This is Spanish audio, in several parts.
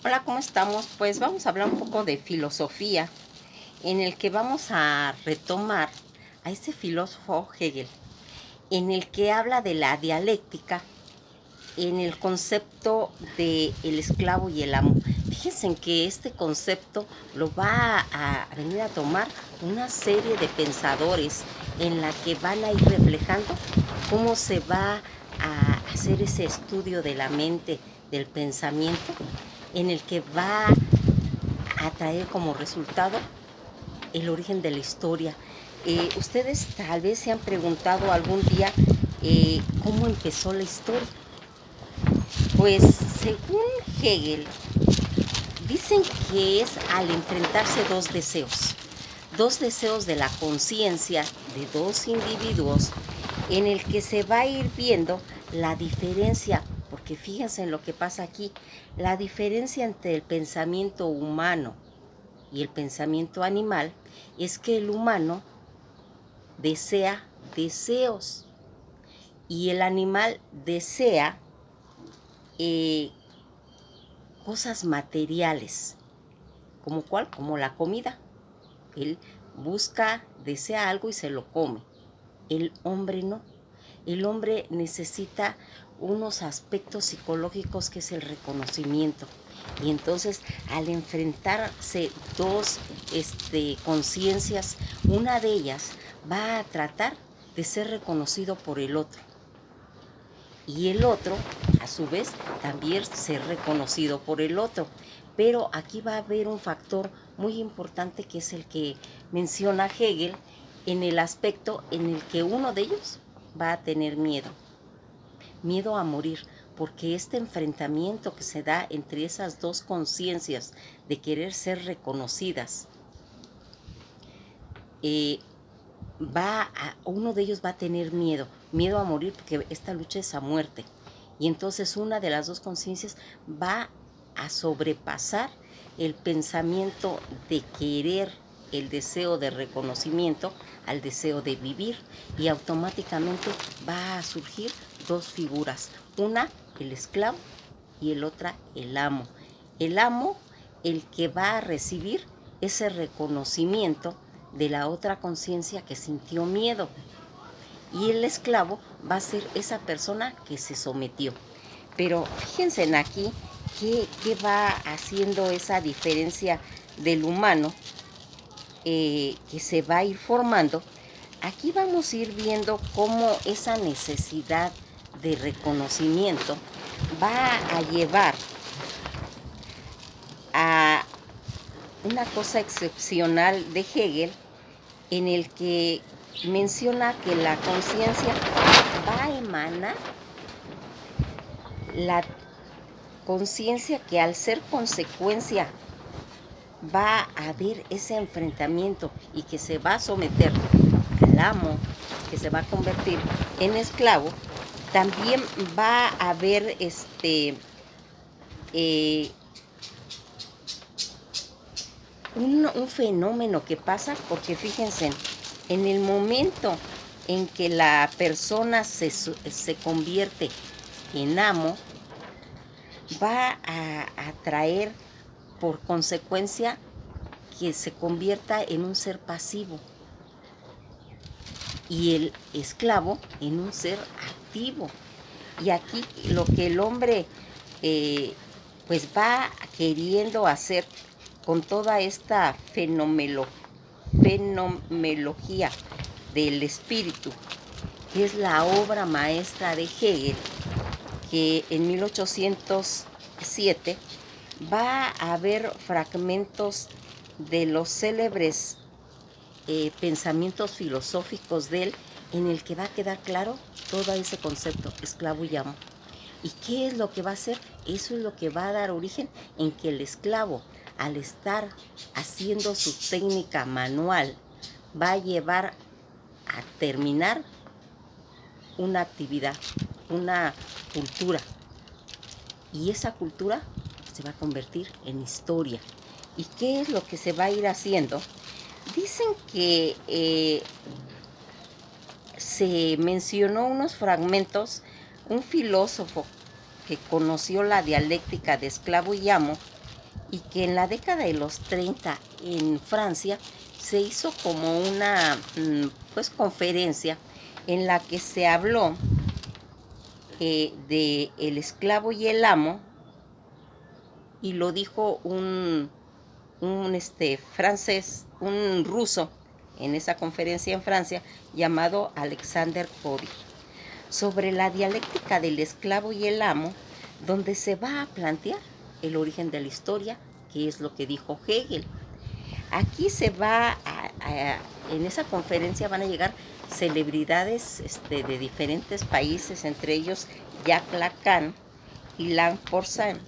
Hola, ¿cómo estamos? Pues vamos a hablar un poco de filosofía, en el que vamos a retomar a ese filósofo Hegel, en el que habla de la dialéctica en el concepto de el esclavo y el amo. Fíjense en que este concepto lo va a venir a tomar una serie de pensadores en la que van a ir reflejando cómo se va a hacer ese estudio de la mente, del pensamiento, en el que va a traer como resultado el origen de la historia. Ustedes tal vez se han preguntado algún día cómo empezó la historia. Pues según Hegel, dicen que es al enfrentarse dos deseos de la conciencia de dos individuos, en el que se va a ir viendo la diferencia, porque fíjense en lo que pasa aquí, la diferencia entre el pensamiento humano y el pensamiento animal es que el humano desea deseos y el animal desea cosas materiales. ¿Como cuál? Como la comida. Él busca, desea algo y se lo come. El hombre no. El hombre necesita unos aspectos psicológicos que es el reconocimiento. Y entonces, al enfrentarse dos conciencias, una de ellas va a tratar de ser reconocido por el otro. Y el otro, a su vez, también ser reconocido por el otro. Pero aquí va a haber un factor muy importante que es el que menciona Hegel en el aspecto en el que uno de ellos va a tener miedo a morir, porque este enfrentamiento que se da entre esas dos conciencias de querer ser reconocidas, uno de ellos va a tener miedo a morir, porque esta lucha es a muerte. Y entonces una de las dos conciencias va a sobrepasar el pensamiento de querer, el deseo de reconocimiento, al deseo de vivir, y automáticamente va a surgir dos figuras, una el esclavo y el otra el amo. El amo, el que va a recibir ese reconocimiento de la otra conciencia que sintió miedo, y el esclavo va a ser esa persona que se sometió. Pero fíjense en aquí qué va haciendo esa diferencia del humano, que se va a ir formando. Aquí vamos a ir viendo cómo esa necesidad de reconocimiento va a llevar a una cosa excepcional de Hegel, en el que menciona que la conciencia va a emanar, la conciencia que al ser consecuencia va a haber ese enfrentamiento y que se va a someter al amo, que se va a convertir en esclavo. También va a haber un fenómeno que pasa, porque fíjense, en el momento en que la persona se convierte en amo, va a atraer por consecuencia que se convierta en un ser pasivo y el esclavo en un ser activo. Y aquí lo que el hombre pues va queriendo hacer con toda esta fenomenología del espíritu, que es la obra maestra de Hegel, que en 1807 va a haber fragmentos de los célebres pensamientos filosóficos de él, en el que va a quedar claro todo ese concepto, esclavo y amo. ¿Y qué es lo que va a hacer? Eso es lo que va a dar origen en que el esclavo, al estar haciendo su técnica manual, va a llevar a terminar una actividad, una cultura. Y esa cultura se va a convertir en historia. ¿Y qué es lo que se va a ir haciendo? Dicen que se mencionó unos fragmentos, un filósofo que conoció la dialéctica de esclavo y amo, y que en la década de los 30 en Francia se hizo como una pues conferencia en la que se habló de el esclavo y el amo, y lo dijo un francés, un ruso, en esa conferencia en Francia, llamado Alexander Cody, sobre la dialéctica del esclavo y el amo, donde se va a plantear el origen de la historia, que es lo que dijo Hegel. Aquí se va en esa conferencia van a llegar celebridades de diferentes países, entre ellos Jacques Lacan y Lan Porsan,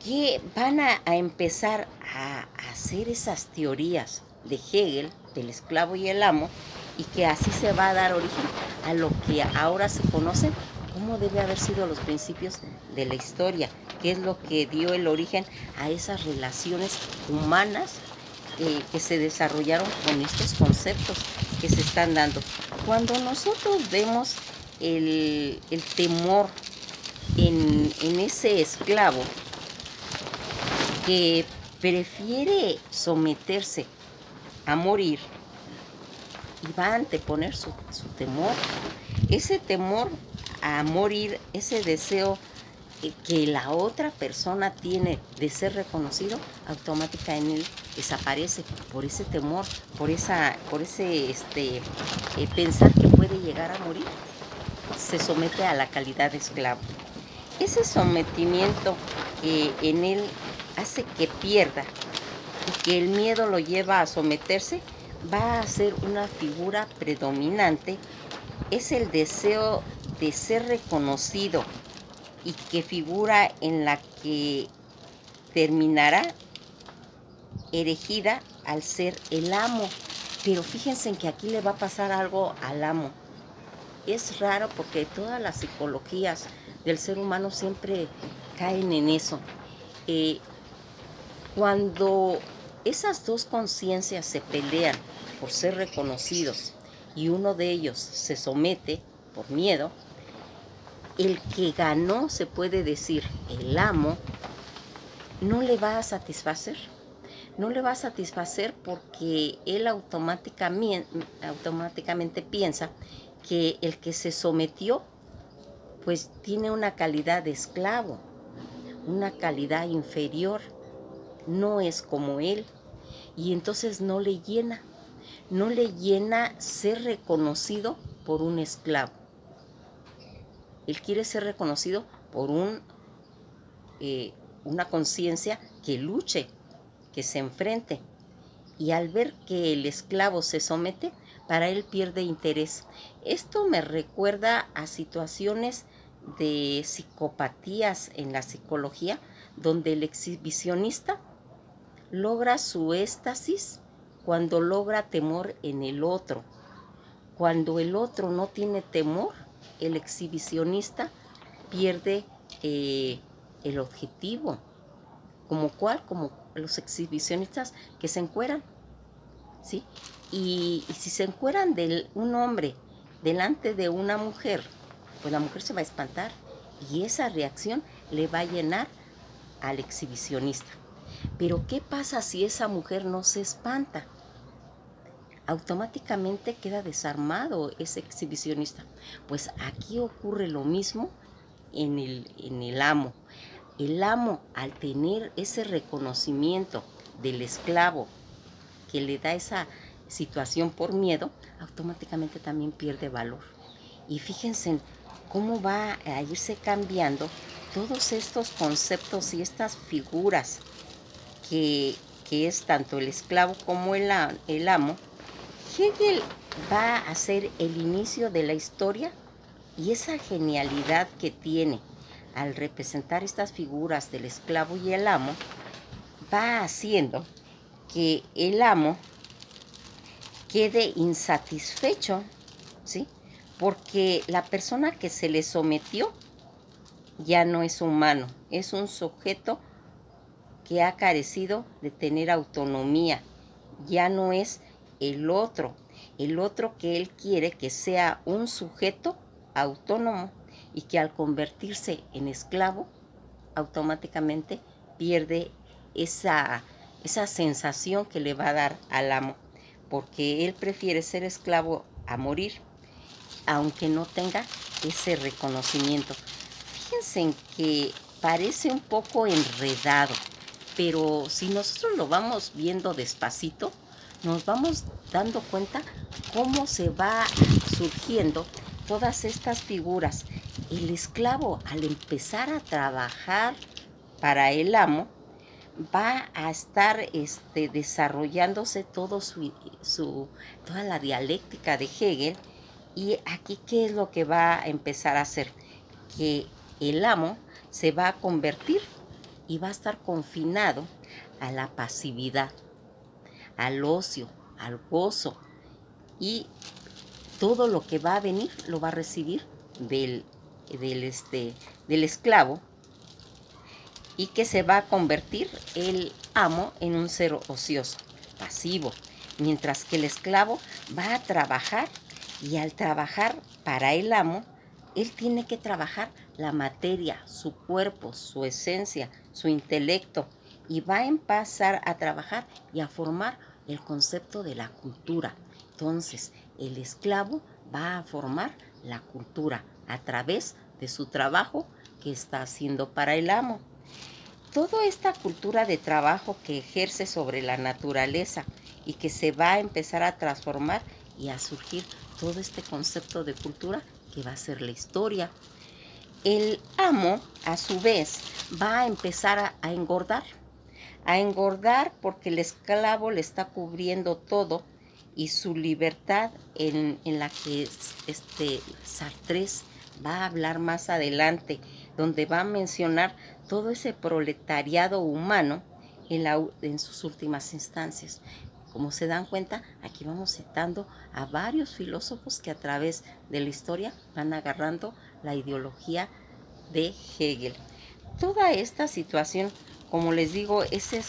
que van a empezar a hacer esas teorías de Hegel, del esclavo y el amo, y que así se va a dar origen a lo que ahora se conoce como debe haber sido los principios de la historia, que es lo que dio el origen a esas relaciones humanas que se desarrollaron con estos conceptos que se están dando. Cuando nosotros vemos el temor en ese esclavo que prefiere someterse a morir y va a anteponer su temor, ese temor a morir, ese deseo que la otra persona tiene de ser reconocido, automática en él desaparece por ese temor, por ese pensar que puede llegar a morir, se somete a la calidad de esclavo. Ese sometimiento en él hace que pierda, y que el miedo lo lleva a someterse, va a ser una figura predominante, es el deseo de ser reconocido, y que figura en la que terminará erigida al ser el amo. Pero fíjense en que aquí le va a pasar algo al amo. Es raro porque todas las psicologías del ser humano siempre caen en eso. Cuando esas dos conciencias se pelean por ser reconocidos y uno de ellos se somete por miedo, el que ganó, se puede decir, el amo, no le va a satisfacer. No le va a satisfacer porque él automáticamente piensa que el que se sometió pues tiene una calidad de esclavo, una calidad inferior, no es como él, y entonces no le llena ser reconocido por un esclavo. Él quiere ser reconocido por una conciencia que luche, que se enfrente. Y al ver que el esclavo se somete, para él pierde interés. Esto me recuerda a situaciones de psicopatías en la psicología, donde el exhibicionista logra su éxtasis cuando logra temor en el otro. Cuando el otro no tiene temor, el exhibicionista pierde el objetivo. ¿Como cuál? Como los exhibicionistas que se encueran, ¿sí? Y si se encueran de un hombre delante de una mujer, pues la mujer se va a espantar y esa reacción le va a llenar al exhibicionista. Pero ¿qué pasa si esa mujer no se espanta? Automáticamente queda desarmado ese exhibicionista. Pues aquí ocurre lo mismo en el amo. El amo, al tener ese reconocimiento del esclavo que le da esa situación por miedo, automáticamente también pierde valor. Y fíjense cómo va a irse cambiando todos estos conceptos y estas figuras que es tanto el esclavo como el amo. Hegel va a ser el inicio de la historia, y esa genialidad que tiene al representar estas figuras del esclavo y el amo, va haciendo que el amo quede insatisfecho, ¿sí? Porque la persona que se le sometió ya no es humano, es un sujeto que ha carecido de tener autonomía, ya no es el otro que él quiere que sea un sujeto autónomo, y que al convertirse en esclavo, automáticamente pierde esa sensación que le va a dar al amo, porque él prefiere ser esclavo a morir, aunque no tenga ese reconocimiento. Fíjense en que parece un poco enredado, pero si nosotros lo vamos viendo despacito, nos vamos dando cuenta cómo se va surgiendo todas estas figuras. El esclavo, al empezar a trabajar para el amo, va a estar desarrollándose toda la dialéctica de Hegel. Y aquí, ¿qué es lo que va a empezar a hacer? Que el amo se va a convertir y va a estar confinado a la pasividad, al ocio, al gozo, y todo lo que va a venir lo va a recibir del esclavo, y que se va a convertir el amo en un ser ocioso, pasivo, mientras que el esclavo va a trabajar, y al trabajar para el amo, él tiene que trabajar la materia, su cuerpo, su esencia, su intelecto, y va a empezar a trabajar y a formar el concepto de la cultura. Entonces, el esclavo va a formar la cultura a través de su trabajo que está haciendo para el amo. Toda esta cultura de trabajo que ejerce sobre la naturaleza y que se va a empezar a transformar y a surgir todo este concepto de cultura que va a ser la historia. El amo, a su vez, va a empezar a engordar porque el esclavo le está cubriendo todo, y su libertad, en la que Sartre va a hablar más adelante, donde va a mencionar todo ese proletariado humano en sus últimas instancias. Como se dan cuenta, aquí vamos citando a varios filósofos que a través de la historia van agarrando la ideología de Hegel. Toda esta situación, como les digo, ese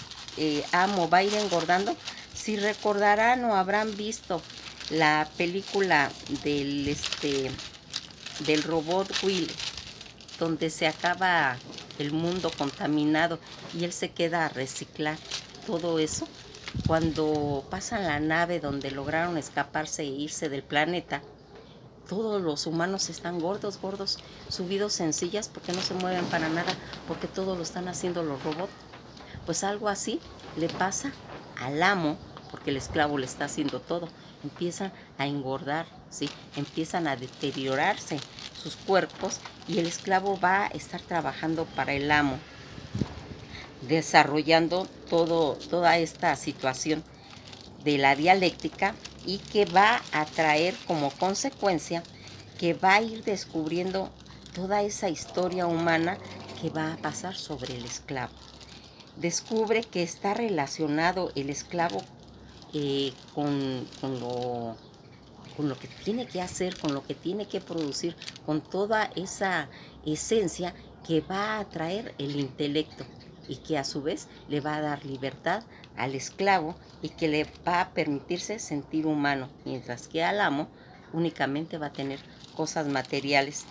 amo va a ir engordando. Si recordarán o habrán visto la película del robot Will, donde se acaba el mundo contaminado y él se queda a reciclar todo eso. Cuando pasan la nave donde lograron escaparse e irse del planeta, todos los humanos están gordos, subidos en sillas porque no se mueven para nada, porque todo lo están haciendo los robots. Pues algo así le pasa al amo, porque el esclavo le está haciendo todo. Empiezan a engordar, ¿sí? Empiezan a deteriorarse sus cuerpos, y el esclavo va a estar trabajando para el amo, desarrollando toda esta situación de la dialéctica, y que va a traer como consecuencia que va a ir descubriendo toda esa historia humana que va a pasar sobre el esclavo. Descubre que está relacionado el esclavo con lo que tiene que hacer, con lo que tiene que producir, con toda esa esencia que va a traer el intelecto, y que a su vez le va a dar libertad al esclavo, y que le va a permitirse sentir humano, mientras que al amo únicamente va a tener cosas materiales.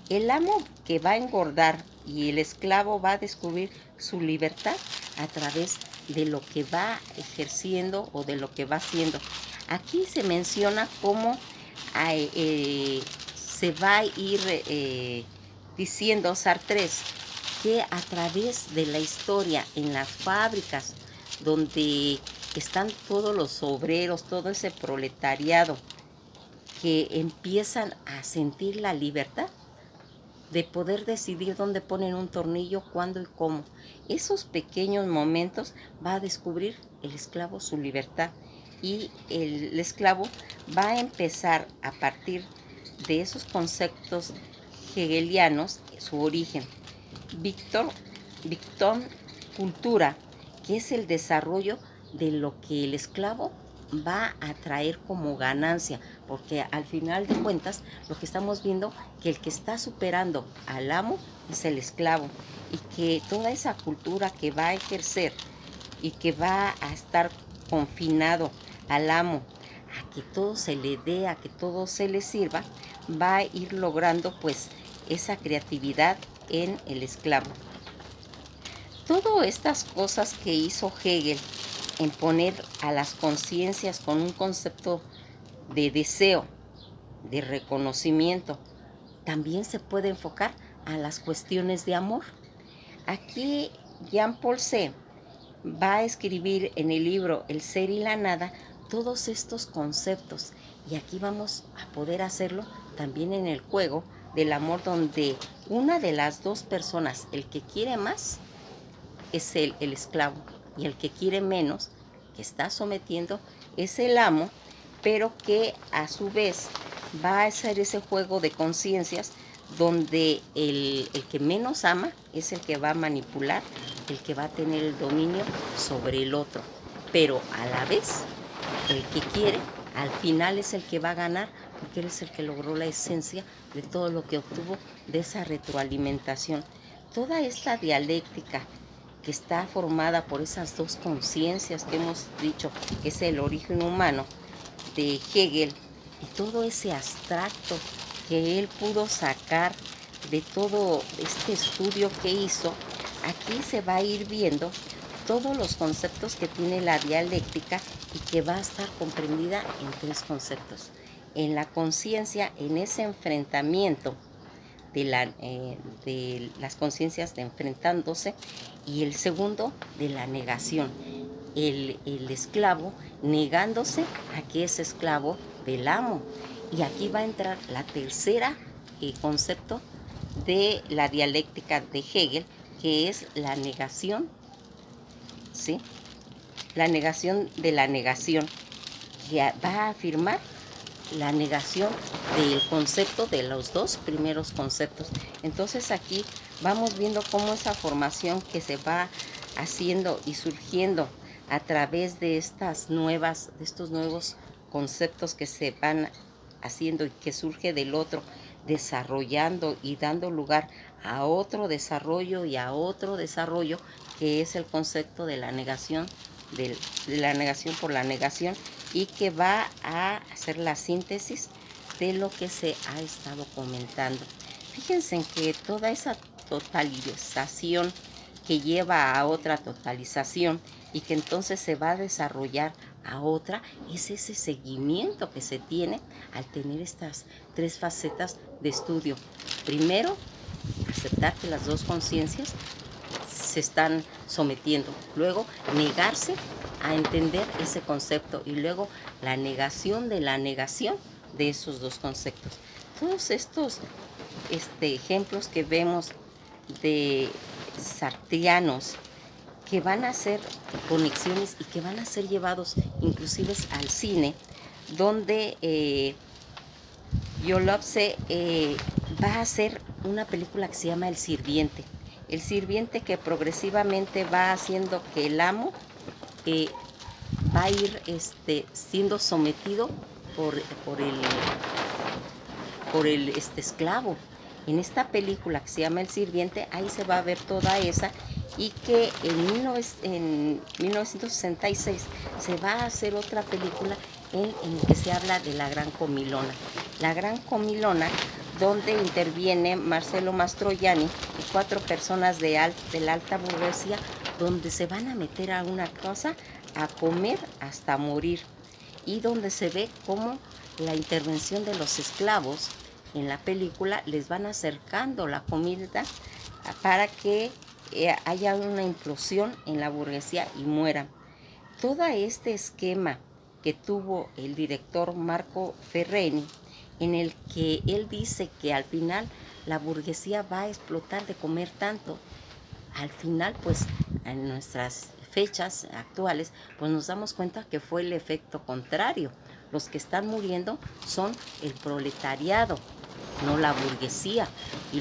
El amo que va a engordar, y el esclavo va a descubrir su libertad a través de lo que va ejerciendo o de lo que va haciendo. Aquí se menciona cómo se va a ir diciendo Sartre que a través de la historia en las fábricas, donde están todos los obreros, todo ese proletariado, que empiezan a sentir la libertad de poder decidir dónde ponen un tornillo, cuándo y cómo. Esos pequeños momentos va a descubrir el esclavo su libertad, y el esclavo va a empezar a partir de esos conceptos hegelianos su origen. Victor cultura, que es el desarrollo de lo que el esclavo va a traer como ganancia, porque al final de cuentas lo que estamos viendo, que el que está superando al amo es el esclavo, y que toda esa cultura que va a ejercer y que va a estar confinado al amo, a que todo se le dé, a que todo se le sirva, va a ir logrando pues esa creatividad en el esclavo. Todas estas cosas que hizo Hegel en poner a las conciencias con un concepto de deseo, de reconocimiento, también se puede enfocar a las cuestiones de amor. Aquí Jean-Paul Sartre va a escribir en el libro El ser y la nada todos estos conceptos, y aquí vamos a poder hacerlo también en el juego del amor, donde una de las dos personas, el que quiere más, es el esclavo, y el que quiere menos, que está sometiendo, es el amo, pero que a su vez va a hacer ese juego de conciencias donde el que menos ama es el que va a manipular, el que va a tener el dominio sobre el otro, pero a la vez el que quiere al final es el que va a ganar, porque él es el que logró la esencia de todo lo que obtuvo de esa retroalimentación. Toda esta dialéctica que está formada por esas dos conciencias que hemos dicho que es el origen humano de Hegel, y todo ese abstracto que él pudo sacar de todo este estudio que hizo, aquí se va a ir viendo todos los conceptos que tiene la dialéctica y que va a estar comprendida en tres conceptos. En la conciencia, en ese enfrentamiento de las conciencias de enfrentándose, y el segundo de la negación, el esclavo negándose a que es esclavo del amo. Y aquí va a entrar la tercera concepto de la dialéctica de Hegel, que es la negación, ¿sí? La negación de la negación, que va a afirmar la negación del concepto de los dos primeros conceptos. Entonces aquí vamos viendo cómo esa formación que se va haciendo y surgiendo a través de estos nuevos conceptos que se van haciendo y que surge del otro, desarrollando y dando lugar a otro desarrollo y a otro desarrollo, que es el concepto de la negación, de la negación por la negación, y que va a hacer la síntesis de lo que se ha estado comentando. Fíjense en que toda esa totalización que lleva a otra totalización y que entonces se va a desarrollar a otra, es ese seguimiento que se tiene al tener estas tres facetas de estudio. Primero, aceptar que las dos conciencias se están sometiendo, luego negarse a entender ese concepto, y luego la negación de esos dos conceptos. Todos estos ejemplos que vemos de sartrianos, que van a hacer conexiones y que van a ser llevados inclusive al cine, donde Jolobse va a hacer una película que se llama El Sirviente. El sirviente que progresivamente va haciendo que el amo va a ir siendo sometido por el esclavo. En esta película que se llama El Sirviente, ahí se va a ver toda esa, y que en 1966 se va a hacer otra película en que se habla de La Gran Comilona. La Gran Comilona, donde interviene Marcello Mastroianni y 4 personas de la alta burguesía, donde se van a meter a una casa a comer hasta morir, y donde se ve cómo la intervención de los esclavos en la película les van acercando la comida para que haya una implosión en la burguesía y mueran. Todo este esquema que tuvo el director Marco Ferreni, en el que él dice que al final la burguesía va a explotar de comer tanto, al final pues en nuestras fechas actuales pues nos damos cuenta que fue el efecto contrario. Los que están muriendo son el proletariado, no la burguesía, y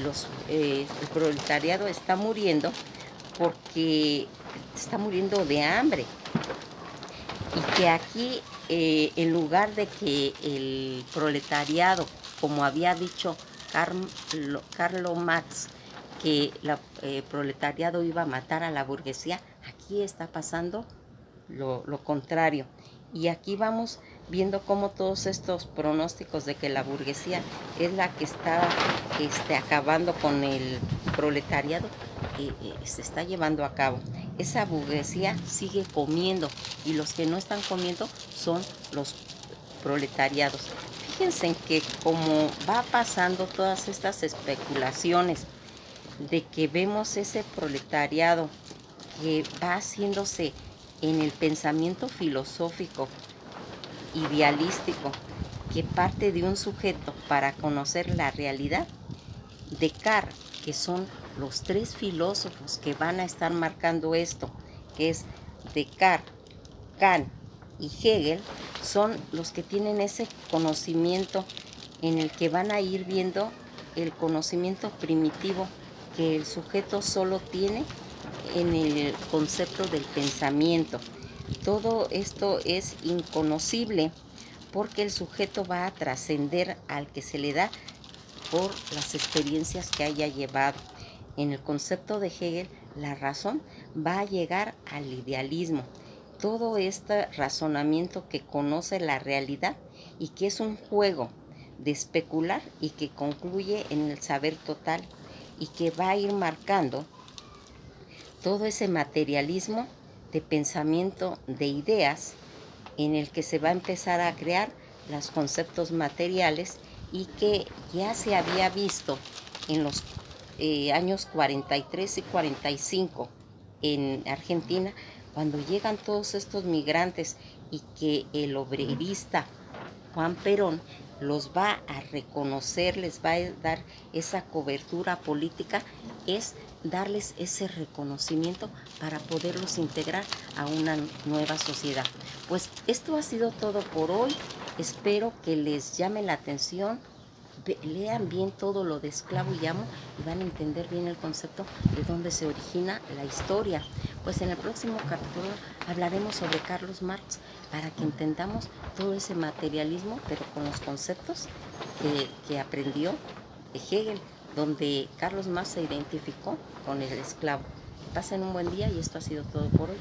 el proletariado está muriendo porque está muriendo de hambre, y que aquí en lugar de que el proletariado, como había dicho Karl Marx, que el proletariado iba a matar a la burguesía, aquí está pasando lo contrario. Y aquí vamos viendo cómo todos estos pronósticos de que la burguesía es la que está acabando con el proletariado, se está llevando a cabo. Esa burguesía sigue comiendo y los que no están comiendo son los proletariados. Fíjense en que como va pasando todas estas especulaciones de que vemos ese proletariado que va haciéndose en el pensamiento filosófico, idealístico, que parte de un sujeto para conocer la realidad, Descartes, que son los tres filósofos que van a estar marcando esto, que es Descartes, Kant y Hegel, son los que tienen ese conocimiento en el que van a ir viendo el conocimiento primitivo que el sujeto solo tiene en el concepto del pensamiento. Todo esto es inconocible porque el sujeto va a trascender al que se le da por las experiencias que haya llevado. En el concepto de Hegel, la razón va a llegar al idealismo. Todo este razonamiento que conoce la realidad y que es un juego de especular y que concluye en el saber total y que va a ir marcando todo ese materialismo de pensamiento de ideas en el que se va a empezar a crear los conceptos materiales y que ya se había visto en los años 43 y 45 en Argentina, cuando llegan todos estos migrantes y que el obrerista Juan Perón los va a reconocer, les va a dar esa cobertura política, es darles ese reconocimiento para poderlos integrar a una nueva sociedad. Pues esto ha sido todo por hoy. Espero que les llame la atención. Lean bien todo lo de esclavo y amo y van a entender bien el concepto de dónde se origina la historia. Pues en el próximo capítulo hablaremos sobre Carlos Marx para que entendamos todo ese materialismo, pero con los conceptos que aprendió de Hegel, donde Carlos Marx se identificó con el esclavo. Pasen un buen día y esto ha sido todo por hoy.